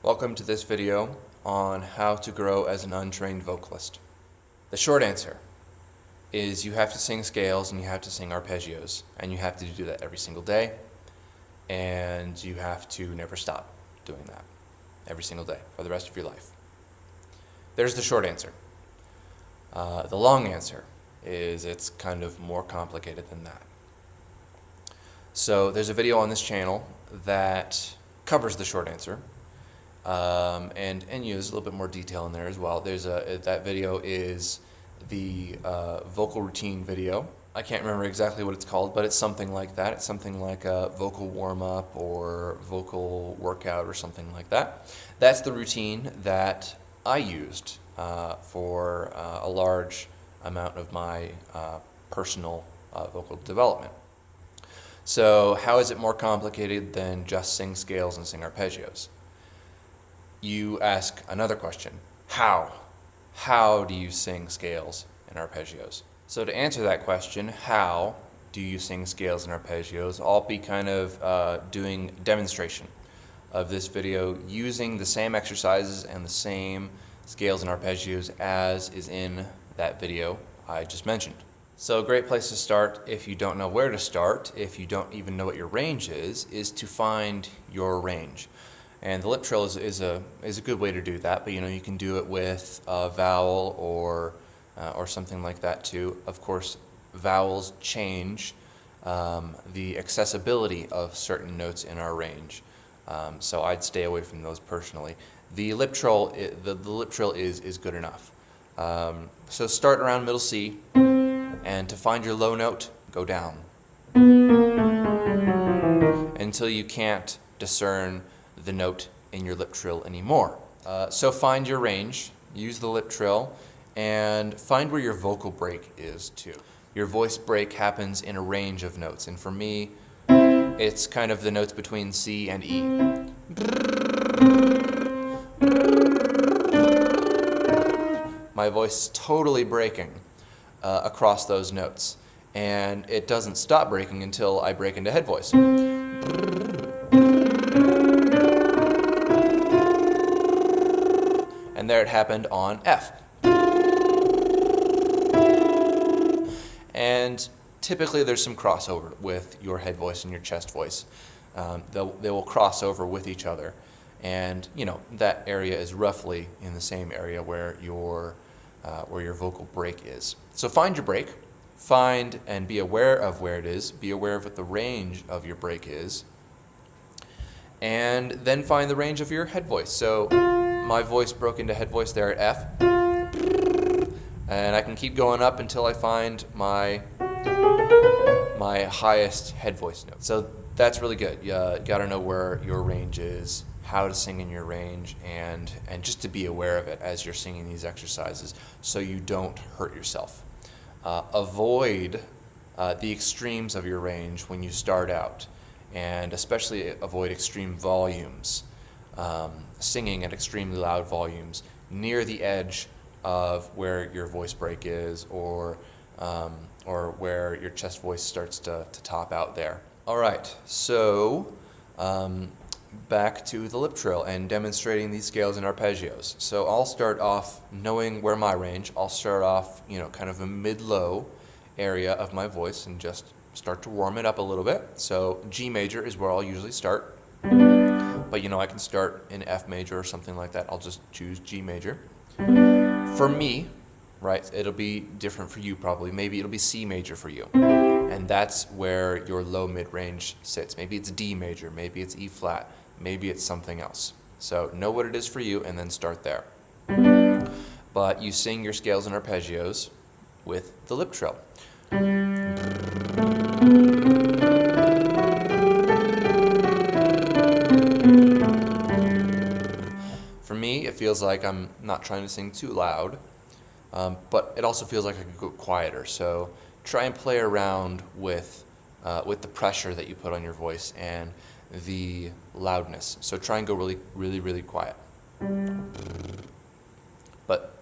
Welcome to this video on how to grow as an untrained vocalist. The short answer is you have to sing scales and you have to sing arpeggios, and you have to do that every single day, and you have to never stop doing that every single day for the rest of your life. There's the short answer. The long answer is it's kind of more complicated than that. So there's a video on this channel that covers the short answer. And there's a little bit more detail in there as well. That video is the vocal routine video. I can't remember exactly what it's called, but it's something like that. It's something like a vocal warm-up or vocal workout or something like that. That's the routine that I used for a large amount of my personal vocal development. So how is it more complicated than just sing scales and sing arpeggios? You ask another question: how? How do you sing scales and arpeggios? So to answer that question, how do you sing scales and arpeggios, I'll be kind of doing a demonstration of this video using the same exercises and the same scales and arpeggios as is in that video I just mentioned. So a great place to start, if you don't know where to start, if you don't even know what your range is to find your range. And the lip trill is a good way to do that, but you can do it with a vowel or something like that too. Of course, vowels change the accessibility of certain notes in our range, so I'd stay away from those personally. The lip trill, the lip trill is good enough. So start around middle C, and to find your low note, go down until you can't discern the note in your lip trill anymore. So find your range, use the lip trill, and find where your vocal break is too. Your voice break happens in a range of notes, and for me, it's kind of the notes between C and E. My voice is totally breaking across those notes, and it doesn't stop breaking until I break into head voice. And there it happened on F. And typically there's some crossover with your head voice and your chest voice. They will cross over with each other, and that area is roughly in the same area where your vocal break is. So find your break, find and be aware of where it is, be aware of what the range of your break is, and then find the range of your head voice. So my voice broke into head voice there at F, and I can keep going up until I find my highest head voice note. So that's really good. You gotta know where your range is, how to sing in your range, and just to be aware of it as you're singing these exercises so you don't hurt yourself. Avoid the extremes of your range when you start out, and especially avoid extreme volumes. Singing at extremely loud volumes near the edge of where your voice break is, or where your chest voice starts to top out there. All right, so back to the lip trill and demonstrating these scales and arpeggios. So I'll start off knowing where my range. I'll start off, kind of a mid-low area of my voice and just start to warm it up a little bit. So G major is where I'll usually start. But I can start in F major or something like that. I'll just choose G major. For me, right, it'll be different for you probably. Maybe it'll be C major for you. And that's where your low mid-range sits. Maybe it's D major, maybe it's E flat, maybe it's something else. So know what it is for you and then start there. But you sing your scales and arpeggios with the lip trill. For me, it feels like I'm not trying to sing too loud, but it also feels like I could go quieter. So try and play around with the pressure that you put on your voice and the loudness. So try and go really, really, really quiet. But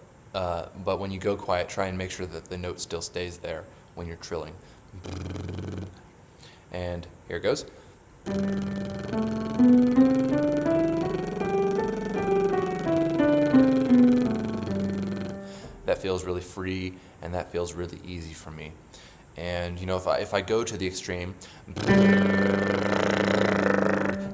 when you go quiet, try and make sure that the note still stays there when you're trilling. And here it goes. that feels really free, and that feels really easy for me. And you know, if I go to the extreme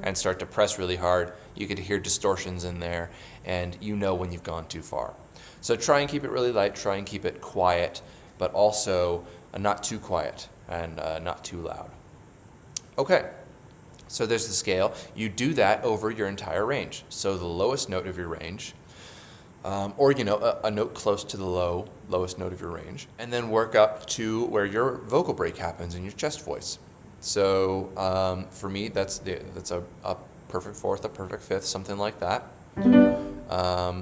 and start to press really hard, you could hear distortions in there, and you know when you've gone too far. So try and keep it really light, try and keep it quiet, but also not too quiet and not too loud. Okay, so there's the scale. You do that over your entire range. So the lowest note of your range, or you know, a note close to the lowest note of your range, and then work up to where your vocal break happens in your chest voice. So for me, that's a perfect fourth, a perfect fifth, something like that.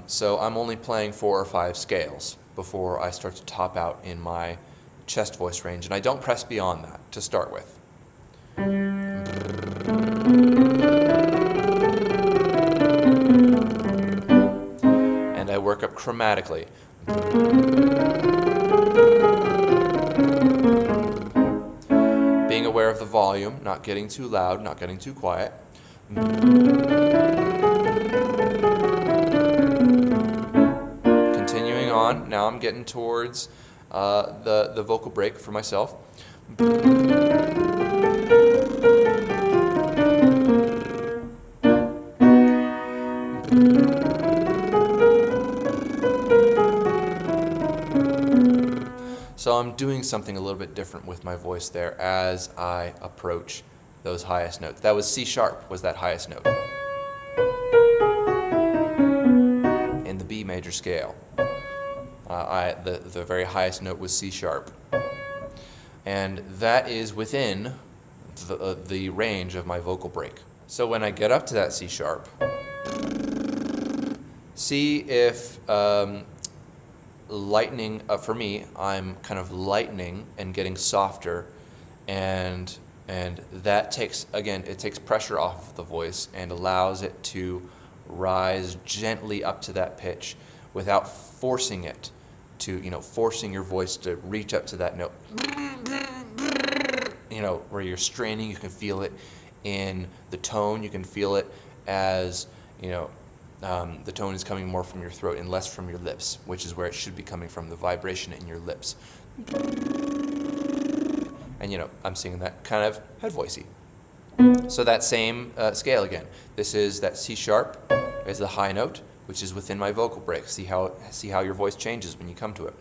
So I'm only playing 4 or 5 scales before I start to top out in my chest voice range, and I don't press beyond that to start with. And I work up chromatically. Being aware of the volume, not getting too loud, not getting too quiet. Continuing on, now I'm getting towards the vocal break for myself. So I'm doing something a little bit different with my voice there as I approach those highest notes. That was C sharp, was that highest note in the B major scale. The very highest note was C sharp. And that is within the range of my vocal break. So when I get up to that C sharp, see if lightening, for me, I'm kind of lightening and getting softer, and that takes, again, it takes pressure off the voice and allows it to rise gently up to that pitch without forcing it to, you know, forcing your voice to reach up to that note. You know, where you're straining, you can feel it in the tone, you can feel it as, you know, the tone is coming more from your throat and less from your lips, which is where it should be coming from, the vibration in your lips. And you know, I'm singing that kind of head voicey. So that same scale again. This is that C sharp is the high note, which is within my vocal break. See how your voice changes when you come to it.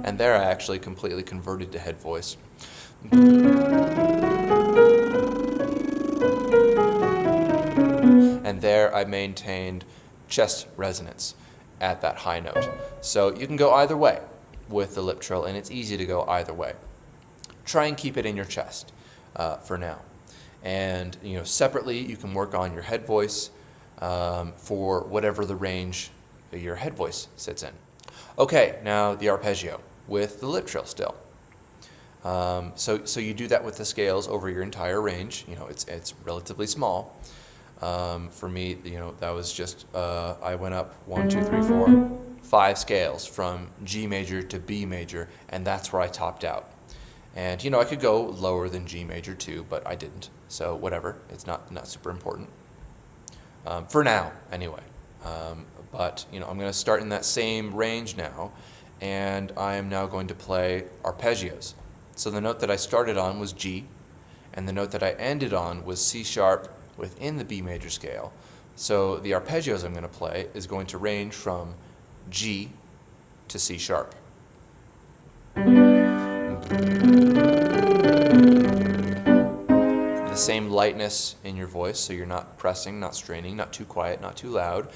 And there I actually completely converted to head voice. And there I maintained chest resonance at that high note. So you can go either way with the lip trill, and it's easy to go either way. Try and keep it in your chest for now. And you know, separately you can work on your head voice for whatever the range your head voice sits in. Okay, now the arpeggio with the lip trill still. So you do that with the scales over your entire range. You know, it's relatively small. For me, you know, that was just I went up 1, 2, 3, 4, 5 scales from G major to B major, and that's where I topped out. And you know, I could go lower than G major too, but I didn't. So whatever, it's not super important for now, anyway. But you know, I'm going to start in that same range now, and I am now going to play arpeggios. So the note that I started on was G, and the note that I ended on was C sharp within the B major scale. So the arpeggios I'm going to play is going to range from G to C sharp. The same lightness in your voice, so you're not pressing, not straining, not too quiet, not too loud.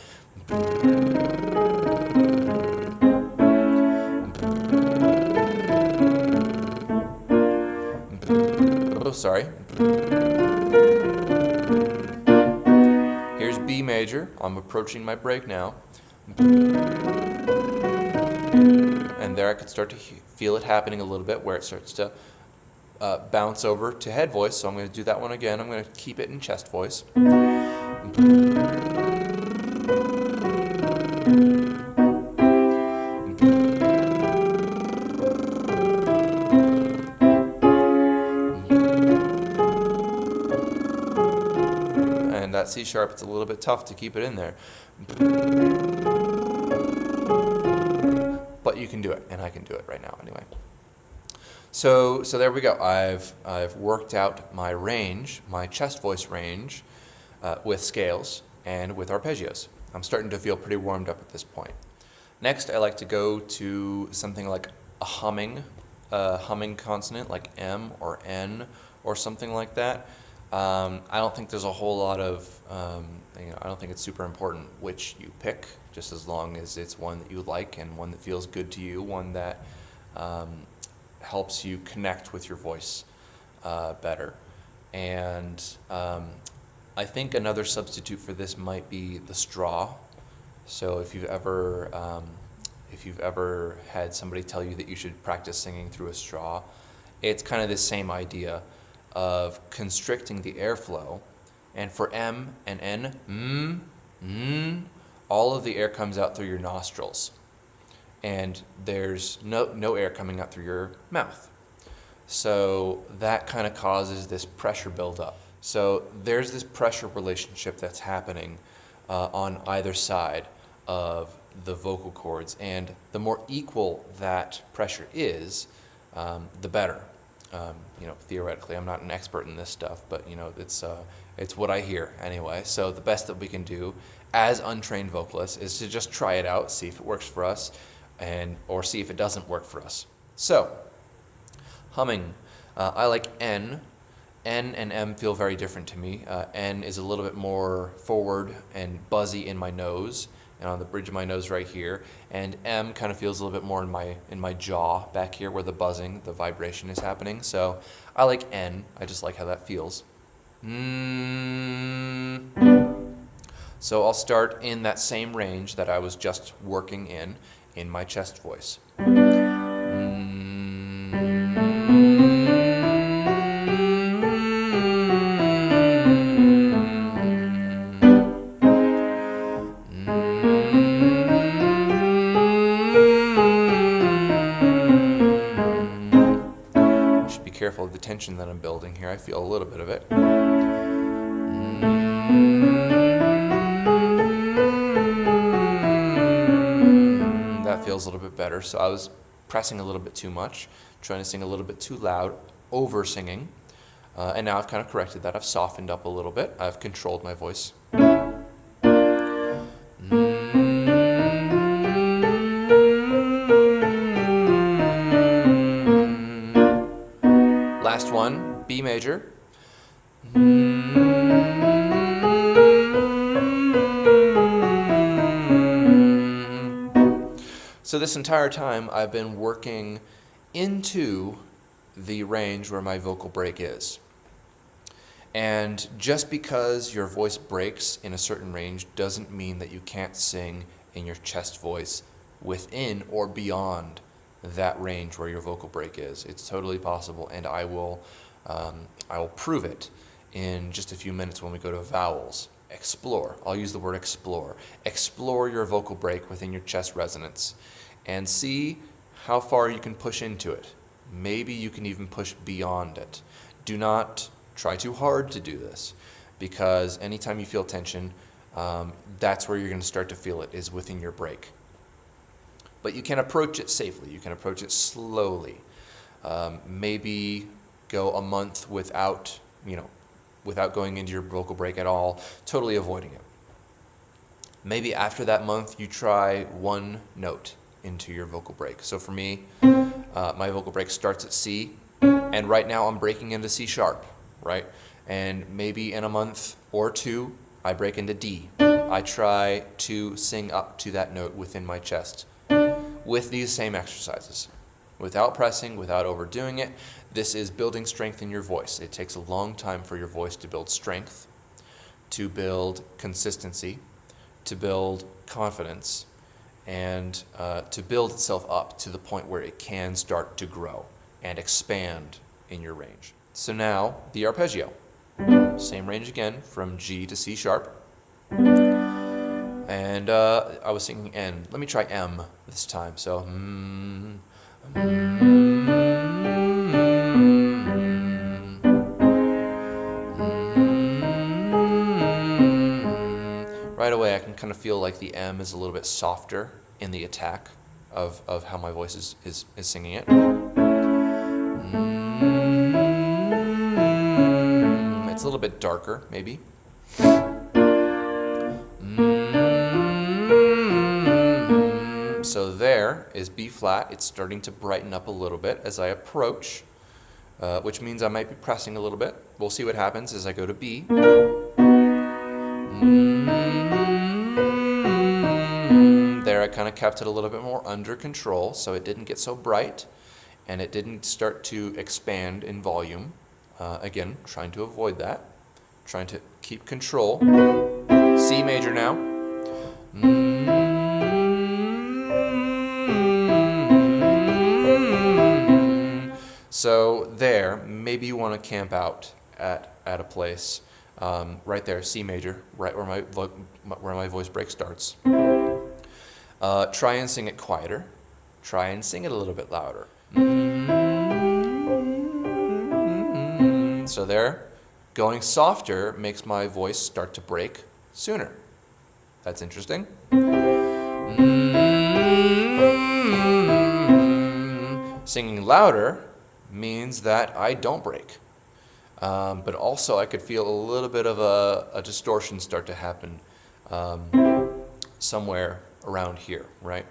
Oh, sorry. Here's B major. I'm approaching my break now. And there I could start to feel it happening a little bit, where it starts to bounce over to head voice. So I'm going to do that one again. I'm going to keep it in chest voice. that C sharp, it's a little bit tough to keep it in there. But you can do it, and I can do it right now anyway. So there we go. I've worked out my range, my chest voice range, with scales and with arpeggios. I'm starting to feel pretty warmed up at this point. Next, I like to go to something like a humming consonant, like M or N or something like that. I don't think there's a whole lot of, I don't think it's super important which you pick, just as long as it's one that you like and one that feels good to you, one that helps you connect with your voice better. And I think another substitute for this might be the straw. So if you've ever had somebody tell you that you should practice singing through a straw, it's kind of the same idea of constricting the airflow. And for M and N, all of the air comes out through your nostrils. And there's no air coming out through your mouth. So that kind of causes this pressure buildup. So there's this pressure relationship that's happening on either side of the vocal cords, and the more equal that pressure is, the better. Theoretically, I'm not an expert in this stuff, but it's what I hear anyway. So the best that we can do as untrained vocalists is to just try it out, see if it works for us, or see if it doesn't work for us. So humming, I like N. N and M feel very different to me. N is a little bit more forward and buzzy in my nose and on the bridge of my nose right here, and M kind of feels a little bit more in my jaw back here where the buzzing, the vibration is happening. So I like N. I just like how that feels. So I'll start in that same range that I was just working in my chest voice. Careful of the tension that I'm building here. I feel a little bit of it. That feels a little bit better. So I was pressing a little bit too much, trying to sing a little bit too loud, over singing. And now I've kind of corrected that. I've softened up a little bit. I've controlled my voice. Last one, B major. So this entire time I've been working into the range where my vocal break is. And just because your voice breaks in a certain range doesn't mean that you can't sing in your chest voice within or beyond that range where your vocal break is. It's totally possible, and I will prove it in just a few minutes when we go to vowels. Explore. I'll use the word explore. Explore your vocal break within your chest resonance and see how far you can push into it. Maybe you can even push beyond it. Do not try too hard to do this, because anytime you feel tension, that's where you're going to start to feel it, is within your break. But you can approach it safely. You can approach it slowly. Maybe go a month without going into your vocal break at all, totally avoiding it. Maybe after that month, you try one note into your vocal break. So for me, my vocal break starts at C, and right now I'm breaking into C sharp, right? And maybe in a month or two, I break into D. I try to sing up to that note within my chest with these same exercises, without pressing, without overdoing it. This is building strength in your voice. It takes a long time for your voice to build strength, to build consistency, to build confidence, and to build itself up to the point where it can start to grow and expand in your range. So now, the arpeggio. Same range again, from G to C sharp. And I was singing N. Let me try M this time. So, kind of feel like the M is a little bit softer in the attack of how my voice is singing it. It's a little bit darker, maybe. So there is B flat. It's starting to brighten up a little bit as I approach, which means I might be pressing a little bit. We'll see what happens as I go to B. There I kind of kept it a little bit more under control, so it didn't get so bright, and it didn't start to expand in volume. Again, trying to avoid that. Trying to keep control. C major now. So there, maybe you want to camp out at a place right there, C major, right where my voice break starts. Try and sing it quieter. Try and sing it a little bit louder. So there, going softer makes my voice start to break sooner. That's interesting. Singing louder means that I don't break. But also I could feel a little bit of a distortion start to happen somewhere around here, right?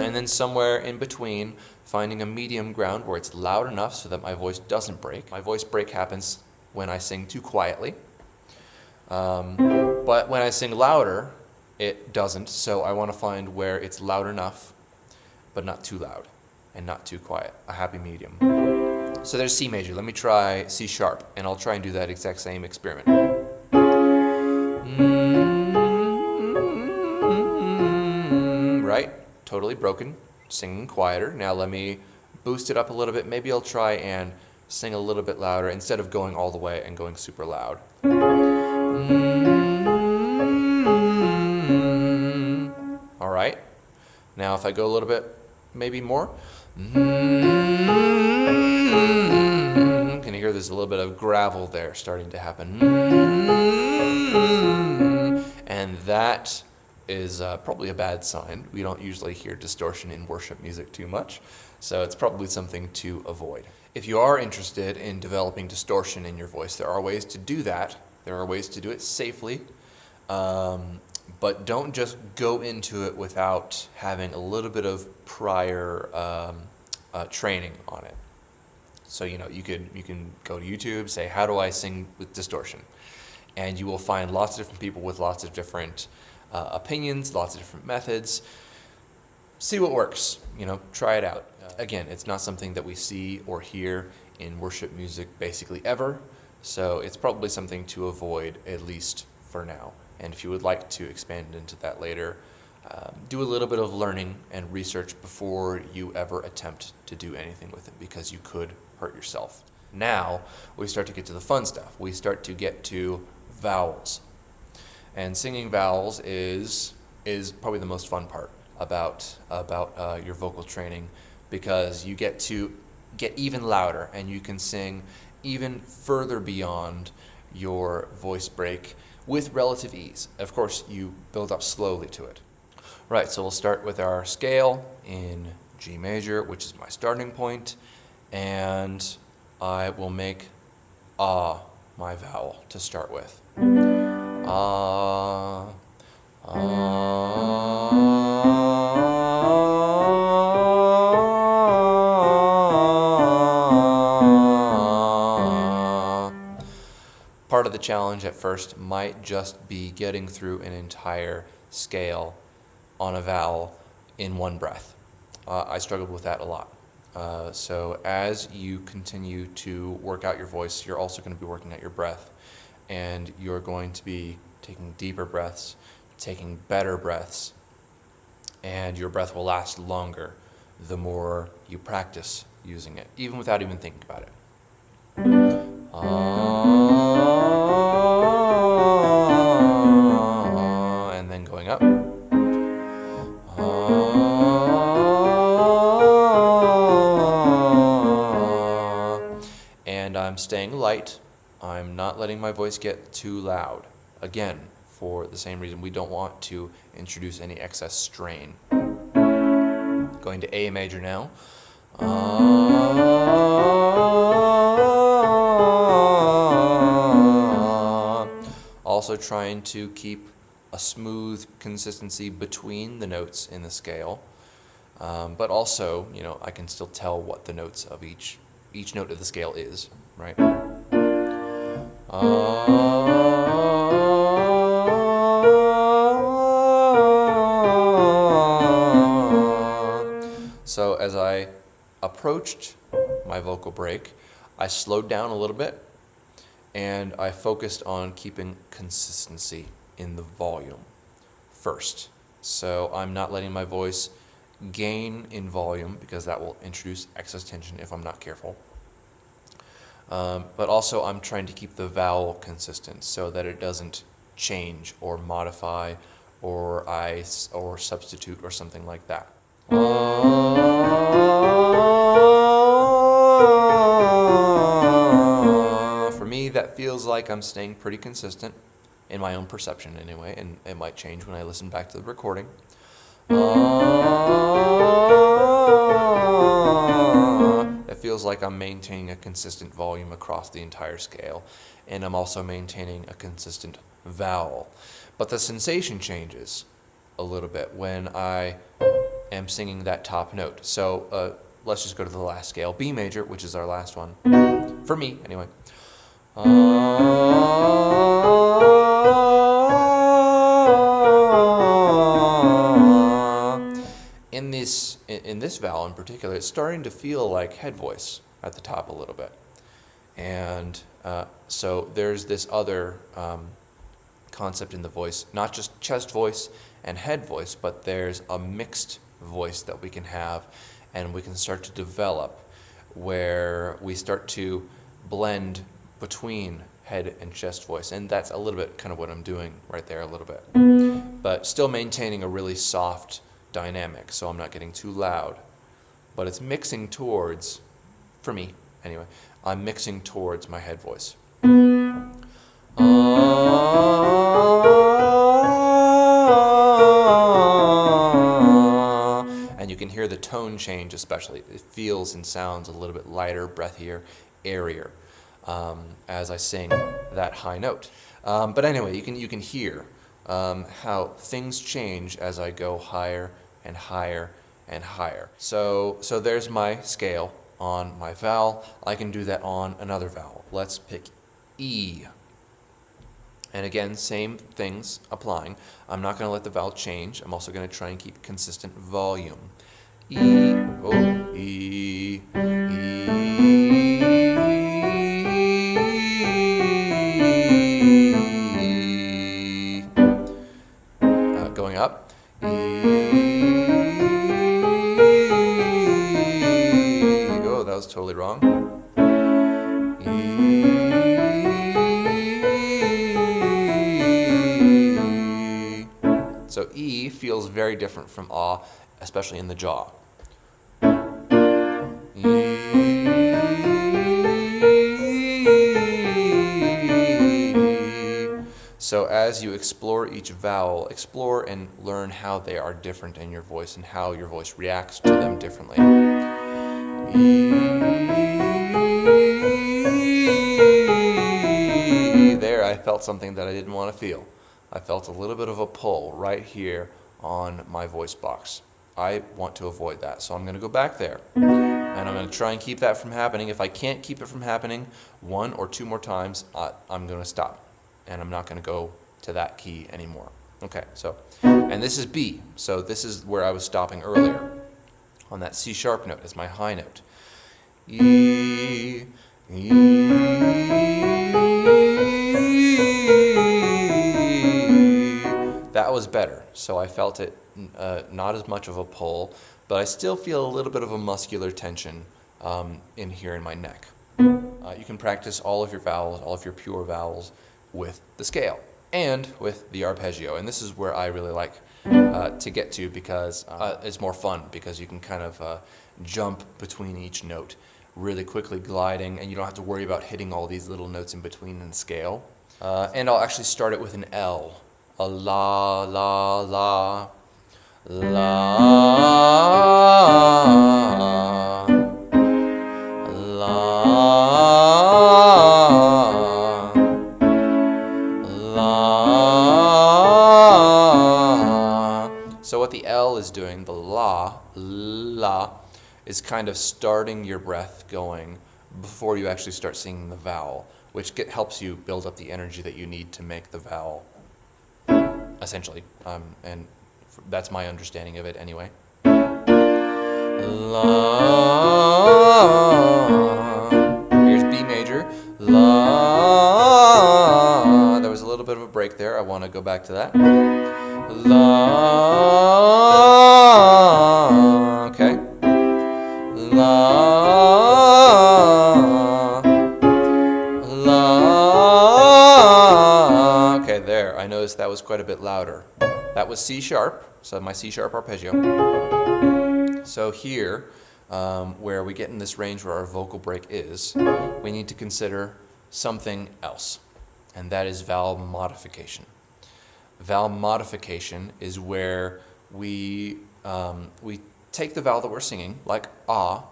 And then somewhere in between, finding a medium ground where it's loud enough so that my voice doesn't break. My voice break happens when I sing too quietly. But when I sing louder, it doesn't. So I want to find where it's loud enough, but not too loud and not too quiet. A happy medium. So there's C major. Let me try C sharp, and I'll try and do that exact same experiment. Right? Totally broken. Singing quieter. Now let me boost it up a little bit. Maybe I'll try and sing a little bit louder instead of going all the way and going super loud. All right. Now if I go a little bit, maybe more. Can you hear there's a little bit of gravel there starting to happen? And that is probably a bad sign. We don't usually hear distortion in worship music too much, so it's probably something to avoid. If you are interested in developing distortion in your voice, there are ways to do that. There are ways to do it safely, but don't just go into it without having a little bit of prior training on it. So you can go to YouTube, say, how do I sing with distortion? And you will find lots of different people with lots of different opinions, lots of different methods. See what works, try it out. Again, it's not something that we see or hear in worship music basically ever, so it's probably something to avoid, at least for now. And if you would like to expand into that later, do a little bit of learning and research before you ever attempt to do anything with it, because you could hurt yourself. Now, we start to get to the fun stuff. We start to get to vowels. And singing vowels is probably the most fun part about your vocal training, because you get to get even louder and you can sing even further beyond your voice break with relative ease. Of course, you build up slowly to it. Right, so we'll start with our scale in G major, which is my starting point, and I will make ah my vowel to start with. Ah, Part of the challenge at first might just be getting through an entire scale on a vowel in one breath. I struggled with that a lot. So as you continue to work out your voice, you're also going to be working out your breath, and you're going to be taking deeper breaths, taking better breaths, and your breath will last longer the more you practice using it, even without even thinking about it. And then going up. And I'm staying light I'm not letting my voice get too loud. Again, for the same reason, we don't want to introduce any excess strain. Going to A major now. Also trying to keep a smooth consistency between the notes in the scale, but also, I can still tell what the notes of each note of the scale is, right? So as I approached my vocal break, I slowed down a little bit and I focused on keeping consistency in the volume first. So I'm not letting my voice gain in volume because that will introduce excess tension if I'm not careful. But also I'm trying to keep the vowel consistent so that it doesn't change or modify or substitute or something like that. For me, that feels like I'm staying pretty consistent in my own perception anyway, and it might change when I listen back to the recording. It feels like I'm maintaining a consistent volume across the entire scale, and I'm also maintaining a consistent vowel. But the sensation changes a little bit when I am singing that top note. So let's just go to the last scale, B major, which is our last one, for me anyway. In this vowel in particular, it's starting to feel like head voice at the top a little bit. And so there's this other concept in the voice, not just chest voice and head voice, but there's a mixed voice that we can have and we can start to develop where we start to blend between head and chest voice. And that's a little bit kind of what I'm doing right there a little bit. But still maintaining a really soft dynamic, so I'm not getting too loud. But it's mixing towards, for me anyway, I'm mixing towards my head voice. And you can hear the tone change especially. It feels and sounds a little bit lighter, breathier, airier as I sing that high note. But anyway, you can hear how things change as I go higher and higher and higher. So there's my scale on my vowel. I can do that on another vowel. Let's pick E. And again, same things applying. I'm not going to let the vowel change. I'm also going to try and keep consistent volume. E, oh, E, E. Going up. E, oh, that was totally wrong. So E feels very different from Ah, especially in the jaw. So as you explore each vowel, explore and learn how they are different in your voice and how your voice reacts to them differently. There I felt something that I didn't want to feel. I felt a little bit of a pull right here on my voice box. I want to avoid that, so I'm going to go back there. And I'm going to try and keep that from happening. If I can't keep it from happening 1 or 2 more times, I'm going to stop. And I'm not going to go to that key anymore. Okay, so, and this is B. So this is where I was stopping earlier on that C sharp note as my high note. E, E. That was better. So I felt it not as much of a pull, but I still feel a little bit of a muscular tension in here in my neck. You can practice all of your vowels, all of your pure vowels with the scale and with the arpeggio. And this is where I really like to get to because it's more fun because you can kind of jump between each note really quickly gliding, and you don't have to worry about hitting all these little notes in between in the scale. And I'll actually start it with an L. A la, la, la, la, la, la. So what the L is doing, the la, is kind of starting your breath going before you actually start singing the vowel, which helps you build up the energy that you need to make the vowel, essentially. And that's my understanding of it anyway. La. Here's B major. La. There was a little bit of a break there. I want to go back to that. La. Okay. La. La. Okay, there. I noticed that was quite a bit louder. That was C sharp, so my C sharp arpeggio. So here, where we get in this range where our vocal break is, we need to consider something else, and that is vowel modification. Vowel modification is where we take the vowel that we're singing, like ah,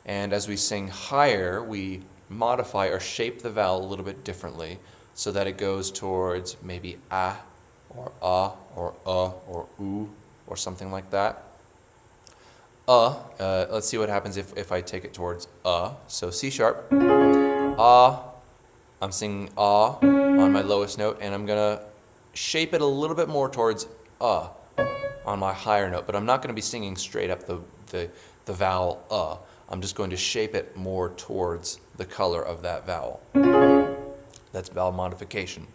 and as we sing higher, we modify or shape the vowel a little bit differently so that it goes towards maybe ah, or or or oo, or something like that. Let's see what happens if I take it towards So C sharp, I'm singing on my lowest note, and I'm gonna shape it a little bit more towards on my higher note, but I'm not gonna be singing straight up the vowel I'm just going to shape it more towards the color of that vowel. That's vowel modification.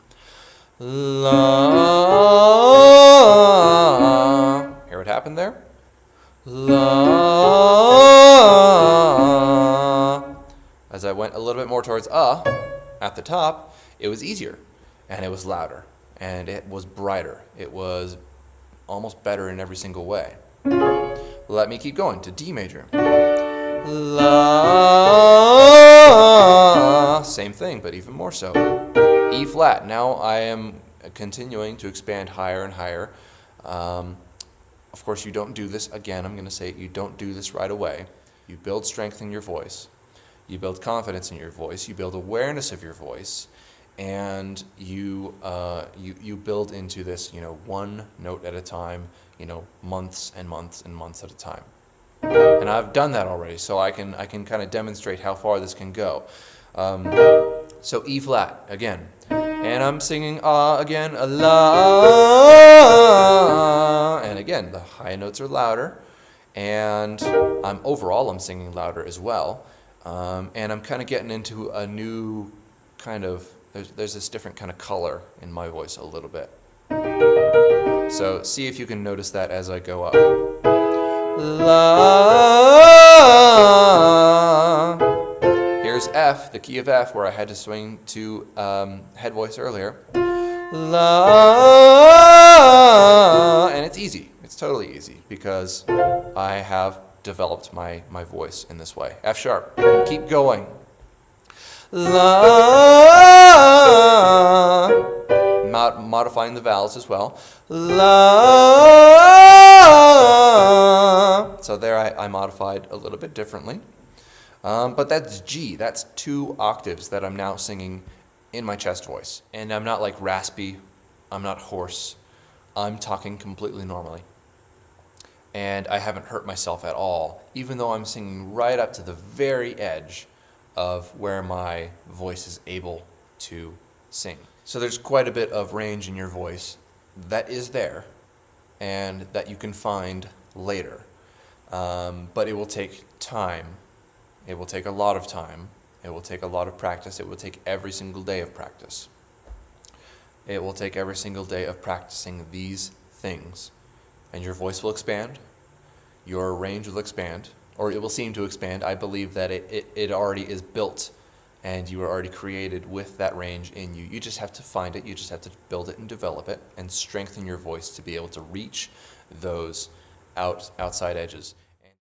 La. Hear what happened there? La. As I went a little bit more towards at the top, it was easier, and it was louder, and it was brighter. It was almost better in every single way. Let me keep going to D major. La. Same thing, but even more so. E flat. Now I am continuing to expand higher and higher. Of course, you don't do this, again, I'm going to say it, you don't do this right away. You build strength in your voice. You build confidence in your voice. You build awareness of your voice. And you build into this, one note at a time, months and months and months at a time. And I've done that already, so I can kind of demonstrate how far this can go. So E flat again, and I'm singing again, la, and again the high notes are louder, and I'm singing louder as well, and I'm kind of getting into a new kind of there's this different kind of color in my voice a little bit. So see if you can notice that as I go up. La. Here's F, the key of F, where I had to swing to head voice earlier. La. And it's easy. It's totally easy because I have developed my voice in this way. F sharp. Keep going. La. Modifying the vowels as well. La. So there I modified a little bit differently. But that's G. That's 2 octaves that I'm now singing in my chest voice. And I'm not like raspy. I'm not hoarse. I'm talking completely normally. And I haven't hurt myself at all, even though I'm singing right up to the very edge of where my voice is able to sing. So there's quite a bit of range in your voice that is there and that you can find later. But it will take time. It will take a lot of time. It will take a lot of practice. It will take every single day of practice. It will take every single day of practicing these things. And your voice will expand. Your range will expand. Or it will seem to expand. I believe that it already is built and you are already created with that range in you. You just have to find it. You just have to build it and develop it and strengthen your voice to be able to reach those outside edges.